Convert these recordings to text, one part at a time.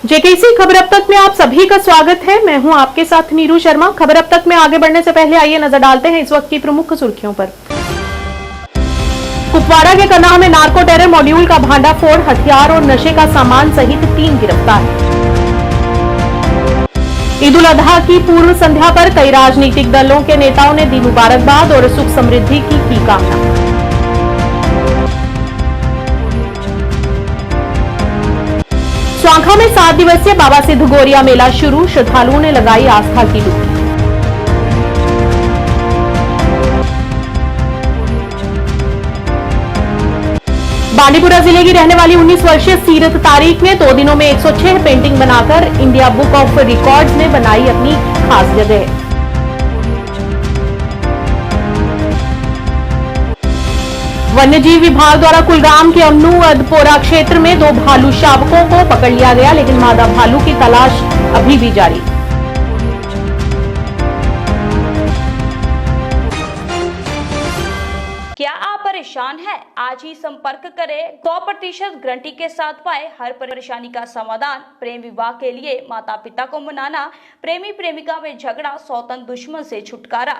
JKC खबर अब तक में आप सभी का स्वागत है। मैं हूं आपके साथ नीरू शर्मा। खबर अब तक में आगे बढ़ने से पहले आइए नजर डालते हैं इस वक्त की प्रमुख सुर्खियों पर। कुपवाड़ा के कनाह में नार्को टेरर मॉड्यूल का भांडाफोड़, हथियार और नशे का सामान सहित 3 गिरफ्तार। ईद उल अजहा की पूर्व संध्या पर कई राजनीतिक दलों के नेताओं ने दी मुबारकबाद और सुख समृद्धि की कामना। स्वांखा में 7 दिवसीय बाबा सिद्ध गौरिया मेला शुरू, श्रद्धालुओं ने लगाई आस्था की डुबकी। बांदीपुरा जिले की रहने वाली 19 वर्षीय सीरत तारिक ने 2 दिनों में 106 पेंटिंग बनाकर इंडिया बुक ऑफ रिकॉर्ड्स में बनाई अपनी खास जगह। वन्यजीव विभाग द्वारा कुलगाम के अमनू अदपोरा क्षेत्र में 2 भालू शावकों को पकड़ लिया गया, लेकिन मादा भालू की तलाश अभी भी जारी। क्या आप परेशान हैं? आज ही संपर्क करें। 100% गारंटी के साथ पाए हर परेशानी का समाधान। प्रेम विवाह के लिए माता पिता को मनाना, प्रेमी प्रेमिका में झगड़ा, सौतन दुश्मन से छुटकारा,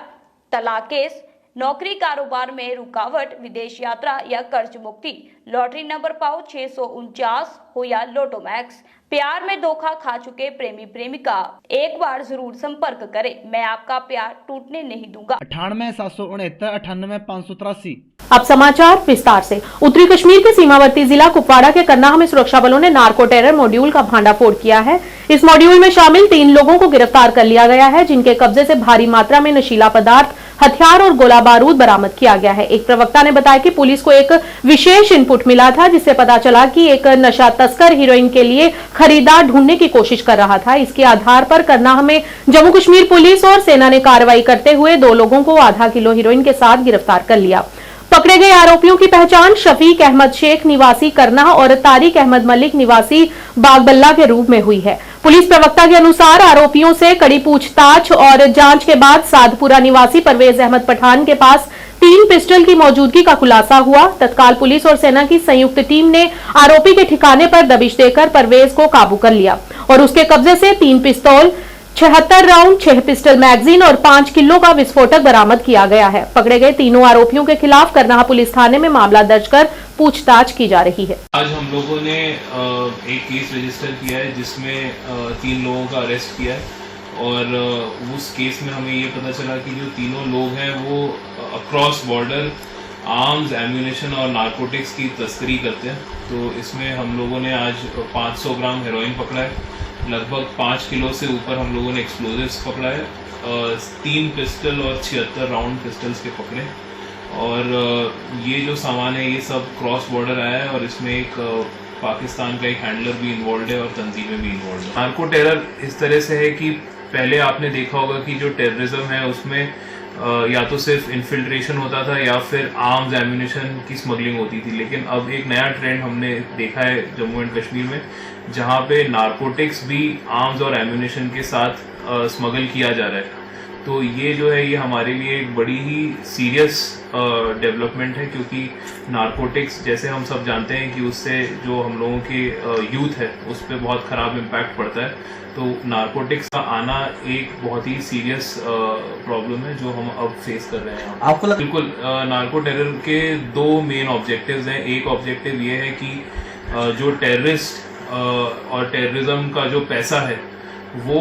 तलाक केस, नौकरी कारोबार में रुकावट, विदेश यात्रा या कर्ज मुक्ति, लॉटरी नंबर पाओ 649 हो या लोटो मैक्स, प्यार में धोखा खा चुके प्रेमी प्रेमिका, एक बार जरूर संपर्क करें। मैं आपका प्यार टूटने नहीं दूंगा। 98 769 98 583। अब समाचार विस्तार से। उत्तरी कश्मीर के सीमावर्ती जिला कुपवाड़ा के कन्नाह में सुरक्षा बलों ने नार्को टेरर मॉड्यूल का भांडाफोड़ किया है। इस मॉड्यूल में शामिल 3 लोगों को गिरफ्तार कर लिया गया है, जिनके कब्जे से भारी मात्रा में नशीला पदार्थ, हथियार और गोला बारूद बरामद किया गया है। एक प्रवक्ता ने बताया कि पुलिस को एक विशेष इनपुट मिला था, जिससे पता चला कि एक नशा तस्कर हीरोइन के लिए खरीदार ढूंढने की कोशिश कर रहा था। इसके आधार पर कन्नाह में जम्मू कश्मीर पुलिस और सेना ने कार्रवाई करते हुए 2 लोगों को आधा किलो हीरोइन के साथ गिरफ्तार कर लिया। पकड़े गए आरोपियों की पहचान शफीक अहमद शेख निवासी करना और तारिक अहमद मलिक निवासी बागबल्ला के रूप में हुई है। पुलिस प्रवक्ता के अनुसार आरोपियों से कड़ी पूछताछ और जांच के बाद साधपुरा निवासी परवेज अहमद पठान के पास 3 पिस्टल की मौजूदगी का खुलासा हुआ। तत्काल पुलिस और सेना की संयुक्त टीम ने आरोपी के ठिकाने पर दबिश देकर परवेज को काबू कर लिया और उसके कब्जे से 3 पिस्तौल, 76 राउंड, 6 पिस्टल मैगजीन और 5 किलो का विस्फोटक बरामद किया गया है। पकड़े गए तीनों आरोपियों के खिलाफ करनाह पुलिस थाने में मामला दर्ज कर पूछताछ की जा रही है। आज हम लोगों ने एक केस रजिस्टर किया है, जिसमें 3 लोगों का अरेस्ट किया है और उस केस में हमें ये पता चला कि जो तीनों लोग हैं वो अक्रॉस बॉर्डर आर्म्स, एम्यूनेशन और नारकोटिक्स की तस्करी करते हैं। तो इसमें हम लोगों ने आज 500 ग्राम हेरोइन पकड़ा है, लगभग 5 किलो से ऊपर हम लोगों ने एक्सप्लोजिव्स पकड़ा है, 3 पिस्टल और 76 राउंड पिस्टल्स के पकड़े। और ये जो सामान है ये सब क्रॉस बॉर्डर आया है और इसमें एक पाकिस्तान का एक हैंडलर भी इन्वॉल्व है और तंजीमें भी इन्वॉल्व है। नार्को टेरर इस तरह से है कि पहले आपने देखा होगा कि जो टेररिज्म है उसमें या तो सिर्फ इन्फिल्ट्रेशन होता था या फिर आर्म्स, एम्यूनेशन की स्मगलिंग होती थी, लेकिन अब एक नया ट्रेंड हमने देखा है जम्मू एंड कश्मीर में, जहाँ पे नारकोटिक्स भी आर्म्स और एम्यूनेशन के साथ स्मगल किया जा रहा है। तो ये जो है ये हमारे लिए एक बड़ी ही सीरियस डेवलपमेंट है, क्योंकि नारकोटिक्स जैसे हम सब जानते हैं कि उससे जो हम लोगों के यूथ है उस पर बहुत ख़राब इम्पैक्ट पड़ता है। तो नारकोटिक्स का आना एक बहुत ही सीरियस प्रॉब्लम है जो हम अब फेस कर रहे हैं। आपको बिल्कुल, नार्को टेरर के 2 मेन ऑब्जेक्टिव्स हैं। एक ऑब्जेक्टिव ये है कि जो टेररिस्ट और टेररिज्म का जो पैसा है वो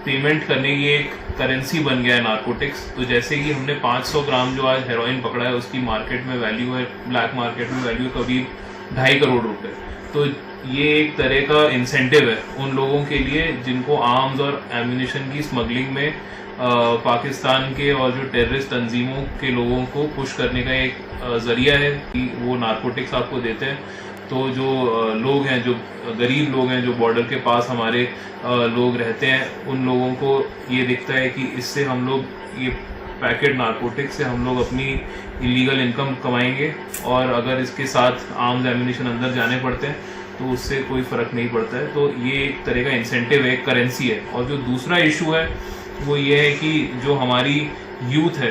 पेमेंट करने की एक करेंसी बन गया है नारकोटिक्स। तो जैसे कि हमने 500 ग्राम जो आज हेरोइन पकड़ा है उसकी मार्केट में वैल्यू है, ब्लैक मार्केट में वैल्यू है करीब 2.5 करोड़ रुपए। तो ये एक तरह का इंसेंटिव है उन लोगों के लिए जिनको आर्म्स और एम्यूनेशन की स्मगलिंग में पाकिस्तान के और जो टेररिस्ट तंजीमों के लोगों को पुश करने का एक जरिया है कि वो नारकोटिक्स आपको देते हैं। तो जो लोग हैं, जो गरीब लोग हैं, जो बॉर्डर के पास हमारे लोग रहते हैं, उन लोगों को ये दिखता है कि इससे हम लोग ये पैकेट नारकोटिक्स से हम लोग अपनी इलीगल इनकम कमाएंगे और अगर इसके साथ आर्म्स, एम्यूनेशन अंदर जाने पड़ते हैं तो उससे कोई फ़र्क नहीं पड़ता है। तो ये एक तरह का इंसेंटिव है, एक करेंसी है। और जो दूसरा इशू है वो ये है कि जो हमारी यूथ है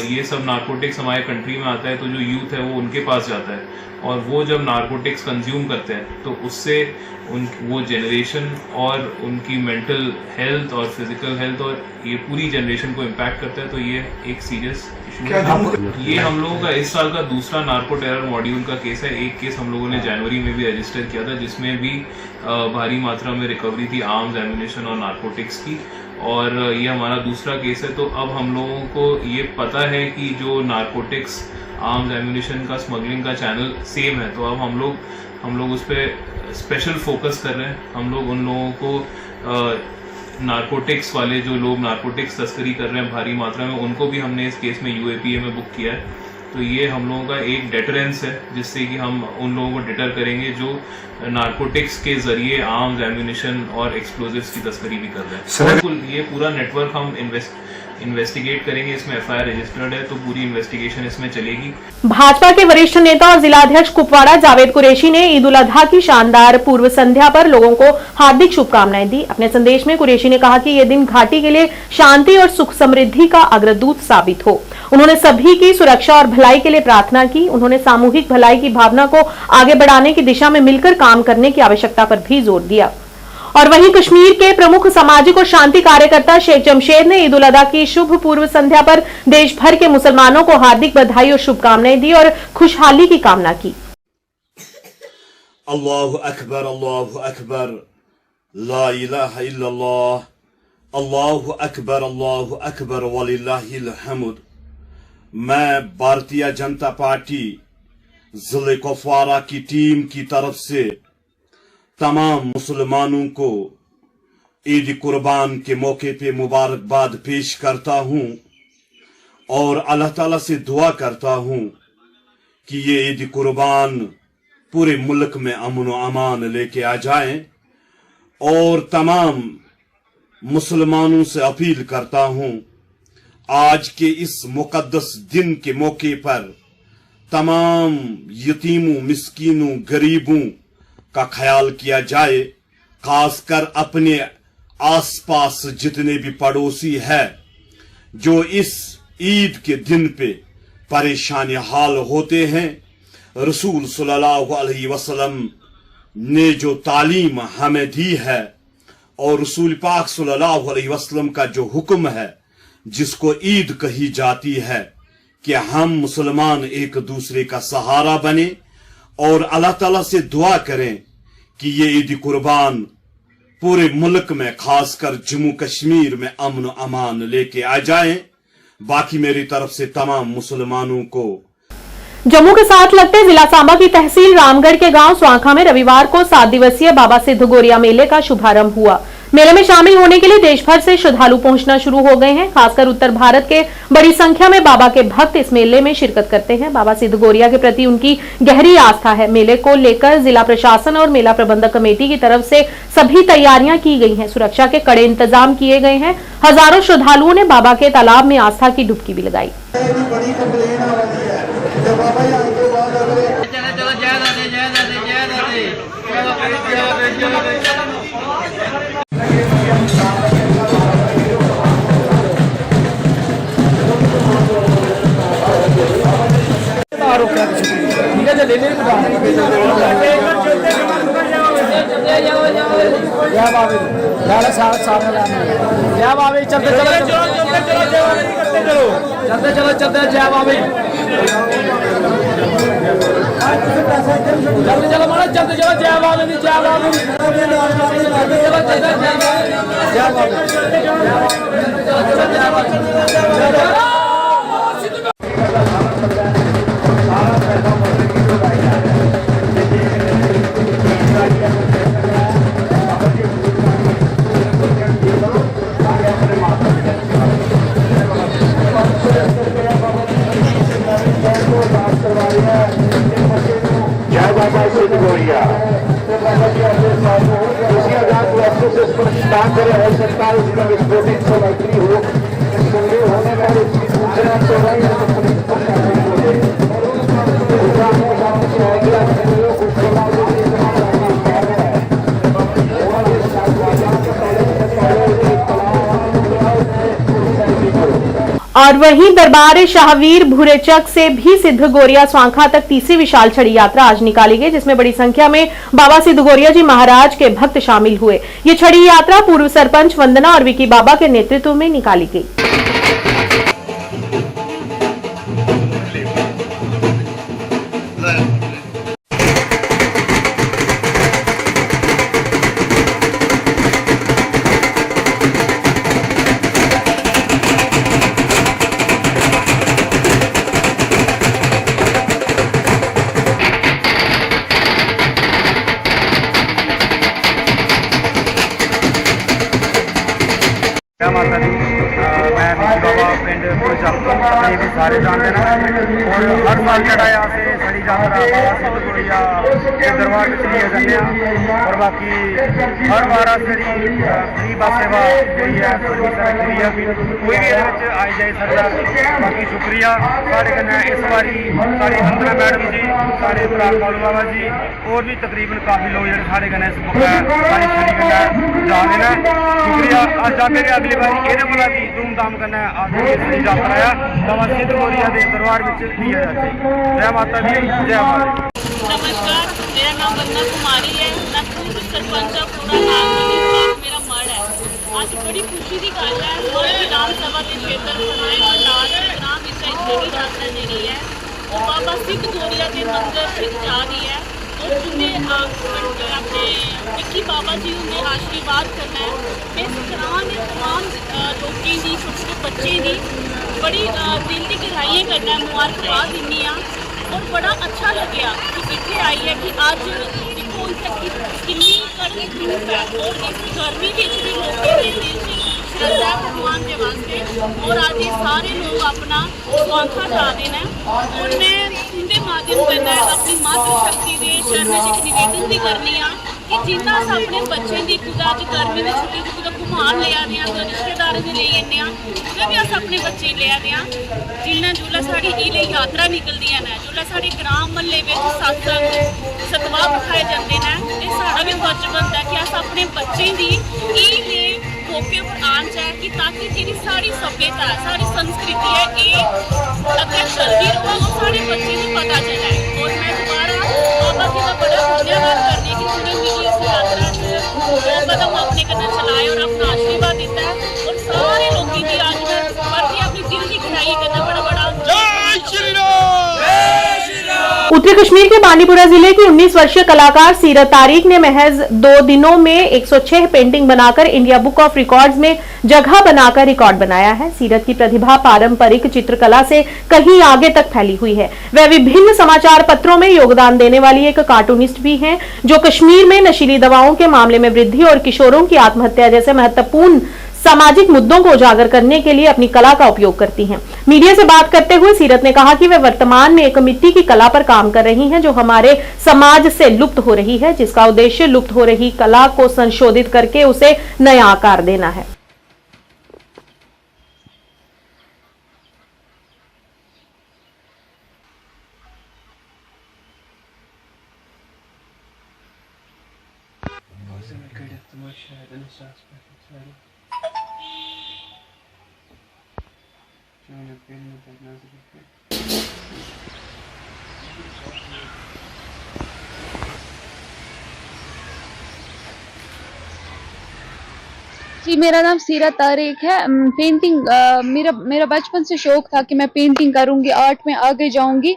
ये सब नारकोटिक्स हमारे कंट्री में आता है तो जो यूथ है वो उनके पास जाता है, और वो जब नारकोटिक्स कंज्यूम करते हैं तो उससे वो जनरेशन और उनकी मेंटल हेल्थ और फिजिकल हेल्थ और ये पूरी जनरेशन को इम्पैक्ट करता है। तो ये एक सीरियस इशू है। ये हम लोगों का इस साल का दूसरा नार्को टेरर मॉड्यूल का केस है। एक केस हम लोगों ने जनवरी में भी रजिस्टर किया था जिसमें भी भारी मात्रा में रिकवरी थी आर्म्स, एम्यूनिशन और नारकोटिक्स की, और ये हमारा दूसरा केस है। तो अब हम लोगों को ये पता है कि जो नारकोटिक्स, आर्म्स, एम्यूनिशन का स्मगलिंग का चैनल सेम है, तो अब हम लोग उस पर स्पेशल फोकस कर रहे हैं। हम लोग उन लोगों को नारकोटिक्स वाले जो लोग नारकोटिक्स तस्करी कर रहे हैं भारी मात्रा में, उनको भी हमने इस केस में यूएपीए में बुक किया है। तो ये हम लोगों का एक डेटरेंस है जिससे कि हम उन लोगों को डिटर करेंगे जो नारकोटिक्स के जरिए आर्म्स, एम्यूनिशन और एक्सप्लोजिव्स की तस्करी भी कर रहे हैं। और ये पूरा नेटवर्क हम इन्वेस्टिगेट करेंगे। इसमें एफआईआर रजिस्टर्ड है तो पूरी इन्वेस्टिगेशन इसमें चलेगी। भाजपा के वरिष्ठ नेता और जिलाध्यक्ष कुपवाड़ा जावेद कुरैशी ने ईद उल अजहा की शानदार पूर्व संध्या पर लोगों को हार्दिक शुभकामनाएं दी। अपने संदेश में कुरैशी ने कहा कि यह दिन घाटी के लिए शांति और सुख समृद्धि का अग्रदूत साबित हो। उन्होंने सभी की सुरक्षा और भलाई के लिए प्रार्थना की। उन्होंने सामूहिक भलाई की भावना को आगे बढ़ाने की दिशा में मिलकर काम करने की आवश्यकता पर भी जोर दिया। और वहीं कश्मीर के प्रमुख सामाजिक और शांति कार्यकर्ता शेख जमशेद ने ईद उल अजहा की शुभ पूर्व संध्या पर देश भर के मुसलमानों को हार्दिक बधाई और शुभकामनाएं दी और खुशहाली की कामना की। अल्लाहु अकबर, ला इलाहा इल्लल्लाह, अल्लाहु अकबर वलिल्लाहिल हम्द। मैं भारतीय जनता पार्टी जिले कुपवाड़ा की टीम की तरफ से तमाम मुसलमानों को ईद कुर्बान के मौके पे मुबारकबाद पेश करता हूं और अल्लाह ताला से दुआ करता हूं कि ये ईद कुर्बान पूरे मुल्क में अमन व अमान लेके आ जाए। और तमाम मुसलमानों से अपील करता हूं आज के इस मुकद्दस दिन के मौके पर तमाम यतीमों, मिस्कीनों, गरीबों का ख्याल किया जाए। खासकर अपने आसपास जितने भी पड़ोसी है जो इस ईद के दिन पे परेशान हाल होते हैं। रसूल सल्लल्लाहु अलैहि वसल्लम ने जो तालीम हमें दी है और रसूल पाक सल्लल्लाहु अलैहि वसल्लम का जो हुक्म है जिसको ईद कही जाती है कि हम मुसलमान एक दूसरे का सहारा बने और अल्लाह ताला से दुआ करें कि ये ईद कुर्बान पूरे मुल्क में खासकर जम्मू कश्मीर में अमन अमान लेके आ जाएं। बाकी मेरी तरफ से तमाम मुसलमानों को। जम्मू के साथ लगते जिला सांबा की तहसील रामगढ़ के गांव स्वांखा में रविवार को 7 दिवसीय बाबा सिद्ध गोरिया मेले का शुभारंभ हुआ। मेले में शामिल होने के लिए देश भर से श्रद्धालु पहुंचना शुरू हो गए हैं। खासकर उत्तर भारत के बड़ी संख्या में बाबा के भक्त इस मेले में शिरकत करते हैं। बाबा सिद्ध गोरिया के प्रति उनकी गहरी आस्था है। मेले को लेकर जिला प्रशासन और मेला प्रबंधक कमेटी की तरफ से सभी तैयारियां की गई हैं। सुरक्षा के कड़े इंतजाम किए गए हैं। हजारों श्रद्धालुओं ने बाबा के तालाब में आस्था की डुबकी भी लगाई। और वहीं दरबार शाहवीर भूरेचक से भी सिद्ध गोरिया स्वांखा तक तीसरी विशाल छड़ी यात्रा आज निकाली गई, जिसमें बड़ी संख्या में बाबा सिद्ध गोरिया जी महाराज के भक्त शामिल हुए। ये छड़ी यात्रा पूर्व सरपंच वंदना और विकी बाबा के नेतृत्व में निकाली गई। क्या माता दी मैं विकी बाबा पिंड अपने भी सारे जानते हैं और हर साल चढ़ा यहाँ से छड़ी यात्रा बाबा सिद्ध गोरिया के दरबार में चली जाते और बाकी हर बार फ्री बस सेवा जी है कोई भी आई जाए सकता। बाकी शुक्रिया साढ़े कन्नै इस बारी साढ़ी वंदना मैडम जी साढ़े भरा कालू बाबा जी और भी तकरीबन काफ़ी लोग जो साढ़े कन्नै इस सारी छड़ी कन्नै जा रहे हैं। शुक्रिया अस चाहते कि अगली बारी एह्दे कोला भी धूमधाम कन्नै छड़ी यात्रा है बाबा सिद्ध गोरिया के दरबार में लिया जाए। जय माता दी, जय माता। नमस्कार, मेरा नाम वंदना कुमारी है। मैं पूर्व सरपंच पूरा नाम मेरा मड़ है। आज बड़ी खुशी की गल है, मड़ विधानसभा के क्षेत्र नाम इस छड़ी यात्रा जी है और बाबा सिद्ध गोरिया के मंदिर सिद्ध जा रही है और जिन्हें अपने विकी बाबा जी उन्हें आशीर्वाद करना है। मैं इस ग्रां के तमाम लोगों की छोटे छोटे बच्चे की बड़ी दिल की गहराइयां करना मुबारकबाद दिन्नी और बड़ा अच्छा लगे कि इतने आई है कि अज देखो कितनी कड़वी धूप है और इस गर्मी के भी लोगों के दिल से श्रद्धा भगवान के वास्ते और आज ये सारे लोग अपना स्वांखा जा रहे हैं और मैं उनके माध्यम से अपनी मातृशक्ति के शरण एक निवेदन भी करनी कि जिन्ना अस अपने बच्चे की कुछ अज गर्मी की छुट्टी कुछ घुमान ले आने कोई रिश्तेदार से ले आने कुछ भी अस अपने बच्चे ले आने जिन्ना जुल्लै साड़ी ये यात्रा निकलदी है जुल्लै साढ़े ग्राम म्हल्ले में सत्संग सतवाह बिठाए जाते हैं तो साड़ा भी फर्ज बनता है कि अस अपने बच्चे की ये मौके पर आन जाए कि ताकि जी साड़ी सभ्यता है साड़ी संस्कृति है ये अगर चलती रहे और साढ़े बच्चे को पता चले। और मैं दोबारा बाबा जी का बड़ा धन्यवाद करने की उन्हें मेरी इस यात्रा दो कदम अपने कदम चलाए और अपना आशीर्वाद देता है और सारे लोगों की आज मैं बढ़ती अपनी दिल की गहराई करना बड़ा बड़ा उत्तरी कश्मीर के बांडीपुरा जिले की 19 वर्षीय कलाकार सीरत तारिक ने महज 2 दिनों में 106 पेंटिंग बनाकर इंडिया बुक ऑफ रिकॉर्ड्स में जगह बनाकर रिकॉर्ड बनाया है। सीरत की प्रतिभा पारंपरिक चित्रकला से कहीं आगे तक फैली हुई है। वह विभिन्न समाचार पत्रों में योगदान देने वाली एक कार्टूनिस्ट भी हैं जो कश्मीर में नशीली दवाओं के मामले में वृद्धि और किशोरों की आत्महत्या जैसे महत्वपूर्ण सामाजिक मुद्दों को उजागर करने के लिए अपनी कला का उपयोग करती हैं। मीडिया से बात करते हुए सीरत ने कहा कि वे वर्तमान में एक मिट्टी की कला पर काम कर रही हैं जो हमारे समाज से लुप्त हो रही है, जिसका उद्देश्य लुप्त हो रही कला को संशोधित करके उसे नया आकार देना है। जी, मेरा नाम सीरत तारिक है। पेंटिंग मेरा बचपन से शौक था कि मैं पेंटिंग करूंगी, आर्ट में आगे जाऊंगी।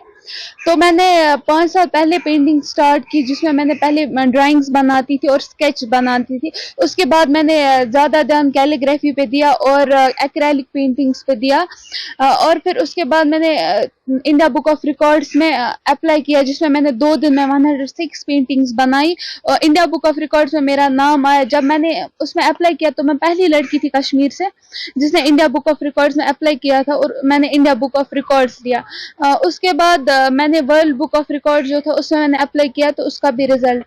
तो मैंने 5 साल पहले पेंटिंग स्टार्ट की, जिसमें मैंने पहले ड्राइंग्स बनाती थी और स्केच बनाती थी। उसके बाद मैंने ज़्यादा ध्यान कैलीग्राफी पे दिया और एक्रेलिक पेंटिंग्स पे दिया और फिर उसके बाद मैंने इंडिया बुक ऑफ रिकॉर्ड्स में अप्लाई किया, जिसमें मैंने 2 दिन में 106 पेंटिंग्स बनाई और इंडिया बुक ऑफ रिकॉर्ड्स में मेरा नाम आया। जब मैंने उसमें अप्लाई किया तो मैं पहली लड़की थी कश्मीर से जिसने इंडिया बुक ऑफ रिकॉर्ड्स में अप्लाई किया था और मैंने इंडिया बुक ऑफ रिकॉर्ड्स लिया। उसके बाद मैंने वर्ल्ड बुक ऑफ रिकॉर्ड जो था उसमें मैंने अप्लाई किया तो उसका भी रिजल्ट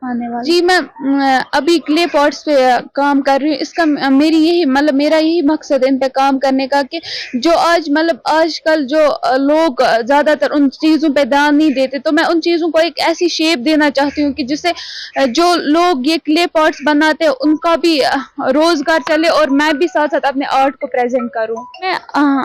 आने वाला। जी मैं अभी क्ले पॉट्स पे काम कर रही हूँ। इसका मेरी यही मतलब मेरा यही मकसद है इन पे काम करने का कि जो आज मतलब आजकल जो लोग ज्यादातर उन चीजों पे ध्यान नहीं देते, तो मैं उन चीजों को एक ऐसी शेप देना चाहती हूँ कि जिससे जो लोग ये क्ले पॉट्स बनाते हैं उनका भी रोजगार चले और मैं भी साथ साथ अपने आर्ट को प्रेजेंट करूँ। मैं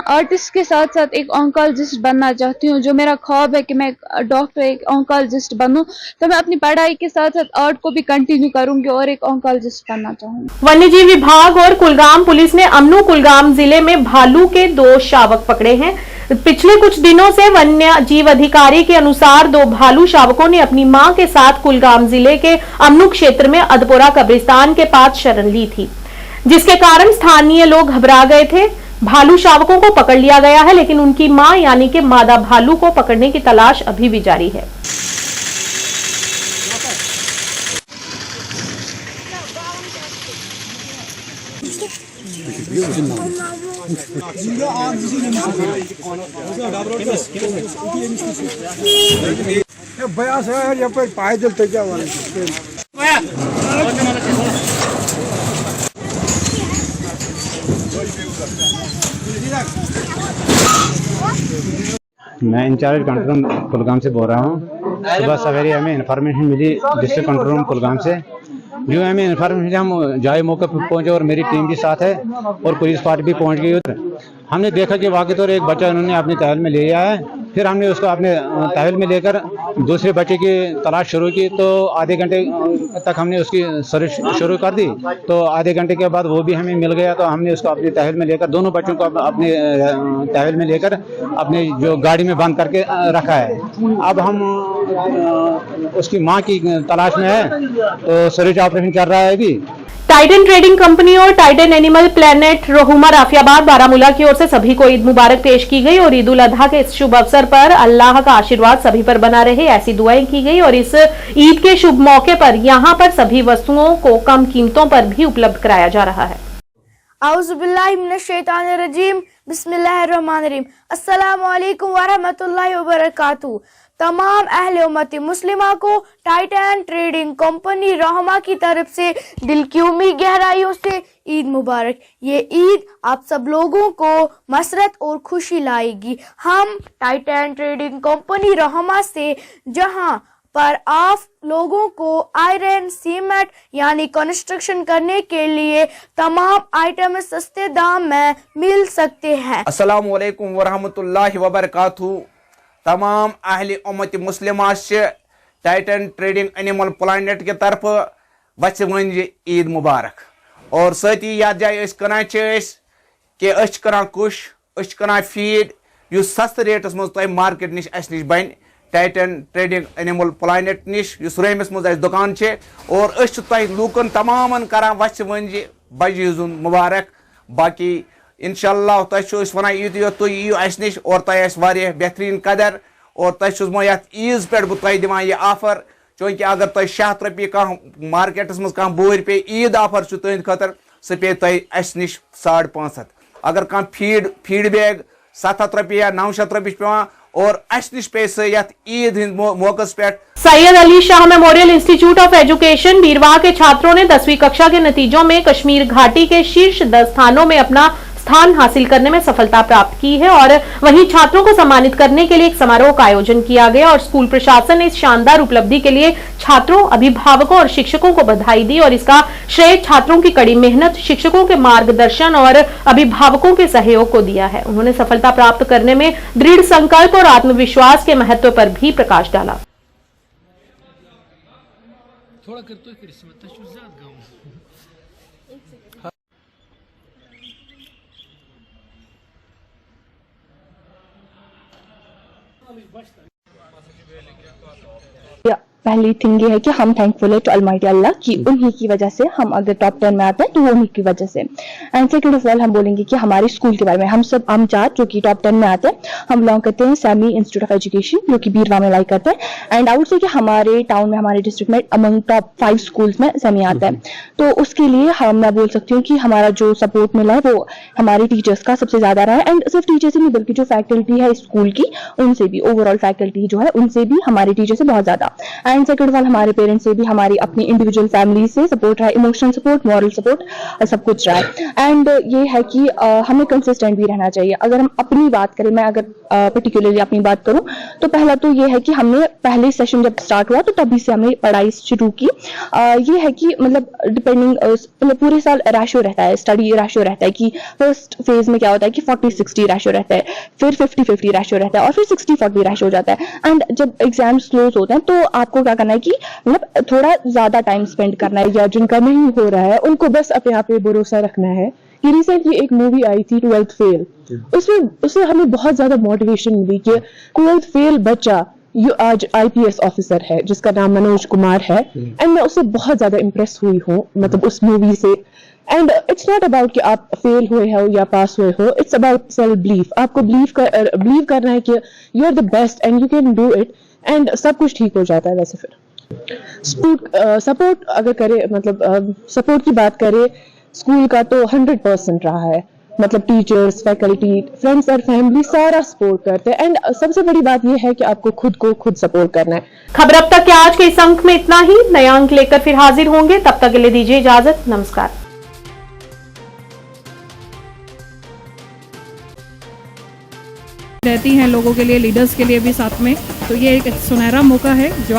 आर्टिस्ट के साथ साथ एक ऑन्कोलॉजिस्ट बनना चाहती हूँ। जो मेरा ख्वाब है कि मैं डॉक्टर एक ऑन्कोलॉजिस्ट बनूं, तो मैं अपनी पढ़ाई के साथ साथ आर्ट को भी कंटिन्यू करूंगी और एक ऑन्कोलॉजिस्ट बनना चाहूंगी। वन्यजीव विभाग और कुलगाम पुलिस ने अमनू कुलगाम जिले में भालू के 2 शावक पकड़े हैं। पिछले कुछ दिनों से वन्य जीव अधिकारी के अनुसार 2 भालू शावकों ने अपनी मां के साथ कुलगाम जिले के अमनू क्षेत्र में अधपोरा कब्रिस्तान के पास शरण ली थी, जिसके कारण स्थानीय लोग घबरा गए थे। भालू शावकों को पकड़ लिया गया है, लेकिन उनकी मां यानी कि मादा भालू को पकड़ने की तलाश अभी भी जारी है। मैं इंचार्ज कंट्रोल रूम कुलगाम से बोल रहा हूँ। सुबह सवेरे हमें इन्फॉर्मेशन मिली डिस्ट्रिक्ट कंट्रोल रूम कुलगाम से। जो हमें इन्फॉर्मेशन हम जाए मौके पर पहुंचे और मेरी टीम भी साथ है और पुलिस पार्टी भी पहुंच गई उधर। हमने देखा कि वाकई तौर एक बच्चा उन्होंने अपने तहल में ले लिया है। फिर हमने उसको अपने तहल में लेकर दूसरे बच्चे की तलाश शुरू की, तो आधे घंटे तक हमने उसकी सर्च शुरू कर दी। तो आधे घंटे के बाद वो भी हमें मिल गया, तो हमने उसको अपने तहल में लेकर दोनों बच्चों को अपने तहल में लेकर अपने जो गाड़ी में बंद करके रखा है। अब हम उसकी मां की तलाश में है, तो सर्च ऑपरेशन चल रहा है अभी। टाइटन ट्रेडिंग कंपनी और Titan animal planet Rohama Rafiabad Baramulla की ओर से सभी को ईद मुबारक पेश की गई और ईद उल अजहा के इस शुभ अवसर पर अल्लाह का आशीर्वाद सभी पर बना रहे, ऐसी दुआएं की गई। और इस ईद के शुभ मौके पर यहां पर सभी वस्तुओं को कम कीमतों पर भी उपलब्ध कराया जा रहा है। आउज़ुबिल्लाहि मिनश्शैतानिर्रजीम, बिस्मिल्लाहिर्रहमानिर्रहीम। अस्सलामु अलैकुम वरहमतुल्लाहि वबरकातुहू। तमाम अहले उम्मत मुस्लिमा को टाइटन ट्रेडिंग कंपनी रोहुमा की तरफ से दिल की उम्मीद गहराइयों से ईद मुबारक। ये ईद आप सब लोगों को मसरत और खुशी लाएगी। हम टाइटन ट्रेडिंग कंपनी रोहुमा से जहां पर आप लोगों को आयरन सीमेंट यानी कंस्ट्रक्शन करने के लिए तमाम आइटम सस्ते दाम में मिल सकते हैं। अस्सलामु अलैकुम वरहमतुल्लाहि वबरकातुहू। तमाम अहले उम्मत मुस्लिमा से टाइटन ट्रेडिंग एनिमल प्लानेट के तरफ वच वन ईद मुबारक। और सती याद जाए कनान कि कनान कुश कनान फीड युस सस्त रेटस मज तुम मार्केट निश अस निश बन टाइटन ट्रेडिंग एनिमल प्लानेट निश युस रैमिस मज दुकान छे। और लूकन तमामन करान वच वन बज ईद मुबारक। बाकी इंशाअल्लाह तुम वन ईद तुम यू अस निश और तुम बेहतरीन कदर और तुम ईज पे बह दिवान यह ऑफर, चूँकि अगर तुम 100 रुपये कह मार्केटस मज कह बोर पे ईद ऑफर तुंद खतर सह पे तुम अस निश 550। अगर कह फीड बैग 700 रुपये या 900 रुपये पेवान और अस निश पे सह ईद हिंद मौके पे। Syed Ali Shah memorial institute of education Beerwah के छात्रों ने 10वीं कक्षा के नतीजों में कश्मीर घाटी के शीर्ष 10 स्थानों में अपना स्थान हासिल करने में सफलता प्राप्त की है। और वहीं छात्रों को सम्मानित करने के लिए एक समारोह का आयोजन किया गया और स्कूल प्रशासन ने इस शानदार उपलब्धि के लिए छात्रों, अभिभावकों और शिक्षकों को बधाई दी। और इसका श्रेय छात्रों की कड़ी मेहनत, शिक्षकों के मार्गदर्शन और अभिभावकों के सहयोग को दिया है। उन्होंने सफलता प्राप्त करने में दृढ़ संकल्प और आत्मविश्वास के महत्व पर भी प्रकाश डाला। पहली थिंग ये है कि हम थैंकफुल है टू अलमाइटी अल्लाह कि उन्हीं की वजह से हम अगर टॉप 10 में आते हैं तो वो उन्हीं की वजह से। एंड सेकंड ऑफ ऑल हम बोलेंगे कि हमारे स्कूल के बारे में हम 4 जो कि टॉप 10 में आते हैं, हम बिलोंग करते हैं सैमी इंस्टीट्यूट ऑफ एजुकेशन जो कि बीरवाह में लाई करते हैं। एंड आउट से कि हमारे टाउन में, हमारे डिस्ट्रिक्ट में अमंग टॉप 5 स्कूल्स में सैमी आता है। तो उसके लिए मैं बोल सकती हूँ कि हमारा जो सपोर्ट मिला है वो हमारे टीचर्स का सबसे ज्यादा रहा है। एंड सिर्फ टीचर्स ही नहीं बल्कि जो फैकल्टी है स्कूल की, उनसे भी, ओवरऑल फैकल्टी जो है उनसे भी, हमारे टीचर से बहुत ज्यादा। एंड सेकंड ऑफ ऑल हमारे पेरेंट्स से भी, हमारी अपनी इंडिविजुअल फैमिली से सपोर्ट है, इमोशनल सपोर्ट, मॉरल सपोर्ट, सब कुछ रहा है। एंड ये है कि हमें कंसिस्टेंट भी रहना चाहिए। अगर हम अपनी बात करें, मैं अगर पर्टिकुलरली अपनी बात करूं तो पहला तो ये है कि हमने पहले सेशन जब स्टार्ट हुआ तो तभी से हमने पढ़ाई शुरू की। ये है कि मतलब डिपेंडिंग पूरे साल रेशो रहता है, स्टडी रेशो रहता है कि फर्स्ट फेज में क्या होता है कि 40-60 रेशो रहता है, फिर 50-50 रेशो रहता है और फिर 60-40 रेशो हो जाता है। एंड जब एग्जाम्स क्लोज होते हैं तो आपको क्या करना है कि मतलब थोड़ा ज्यादा टाइम स्पेंड करना है, या जिनका नहीं हो रहा है उनको बस अपने आप पे भरोसा रखना है। कि रिसेंटली एक मूवी आई थी 12th फेल, उसमें हमें बहुत ज्यादा मोटिवेशन मिली कि 12th फेल बच्चा ये आज IPS ऑफिसर है जिसका नाम मनोज कुमार है। एंड मैं उससे बहुत ज्यादा इम्प्रेस हुई हूँ, मतलब उस मूवी से। एंड इट्स नॉट अबाउट कि आप फेल हुए हो या पास हुए हो, इट्स अबाउट सेल्फ बिलीफ। आपको बिलीव करना है कि you are the best and you can do it, and सब कुछ ठीक हो जाता है। वैसे फिर सपोर्ट अगर करे, मतलब सपोर्ट की बात करें, स्कूल का तो 100% रहा है। मतलब टीचर्स, फैकल्टी, फ्रेंड्स और फैमिली सारा सपोर्ट करते हैं। एंड सबसे बड़ी बात यह है कि आपको खुद को खुद सपोर्ट करना है। खबर अब तक के आज के इस अंक में इतना ही। नया अंक लेकर फिर हाजिर होंगे, तब तक के लिए दीजिए इजाजत। नमस्कार। रहती हैं लोगों के लिए, लीडर्स के लिए भी साथ में, तो ये एक सुनहरा मौका है जो